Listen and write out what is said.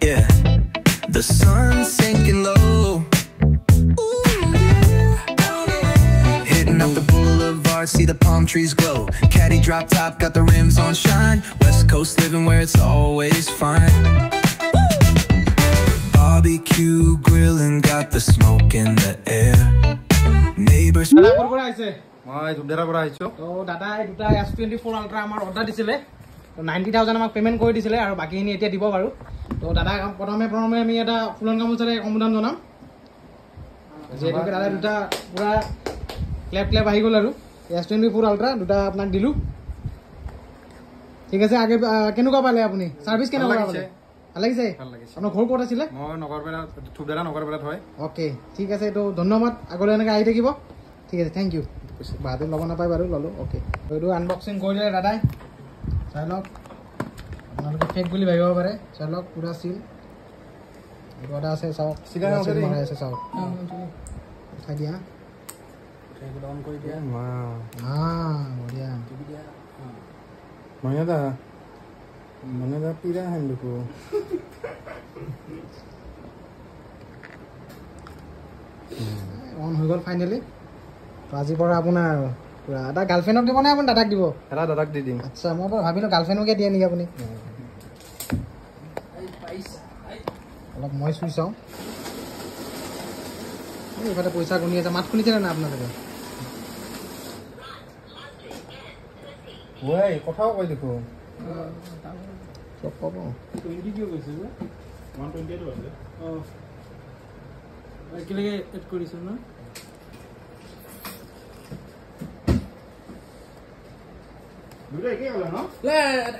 Yeah, the sun's sinking low. Hitting up the boulevard, see the palm trees glow. Caddy drop top, got the rims on shine. West Coast living where it's always fine. Barbecue grilling, got the smoke in the air. Neighbors. মই দুধেৰা পৰা আহিছো তো দাদা এই দুটা S24 ultra আমাৰ order দিছিলে তো 90000 আমাক পেমেন্ট কৰি দিছিলে আৰু বাকিখিনি এতিয়া দিব বাৰু তো দাদা প্ৰথমে আমি এটা ফুলন গামোচাৰে সম্বোধন জনাম যেহেতুকে দাদা দুটা পুৰা ক্লেপ আহি গ'ল আৰু S24 আল্ট্ৰা দুটা আপোনাক দিলো ঠিক আছে আগে কেনেকুৱা পালে আপুনি সাৰ্ভিস কেনেকুৱা পালে ভাল লাগিছে আপোনাৰ ঘৰ ক'ত আছিল মই নগৰবেলা দুধেৰা নগৰবেলাত হয় ওকে ঠিক আছে তো ধন্যবাদ আগলৈ এনেকৈ আহি থাকিব ঠিক আছে থ্যাংক ইউ বাদে ল'ব নাপায় বাৰু ল'লো ওকে এইটো আনবক্সিং কৰিলে দাদাই চাই লওক আপোনালোকে ফেক বুলি ভাবিব পাৰে চাই লওক পুৰা চিল এইটো এটা আছে চাওক চিগাৰ আছে চাওক উঠাই দিয়া অন কৰি দিয়া বঢ়িয়া মনেদা পিৰা হেন দেখো অন হৈ গ'ল ফাইনেলি তো আজিৰ পৰা আপোনাৰ পুৰা এটা গাৰ্লফ্ৰেণ্ডক দিব নে আপুনি দাদাক দিব এটা দাদাক দি দিম আচ্ছা মই বাৰু ভাবিলোঁ গাৰ্লফ্ৰেণ্ডকে দিয়ে নেকি আপুনি অলপ মই চুই চাওঁ এইফালে পইচা গুনি আছে মাত শুনিছেনে নাই আপোনালোকে ওই কথাও কৈ দেখো চব পাব 20 কিয় কৈছে 128 আছে একেলগে এড কৰিছে ন দুটা একেই হ'ল ন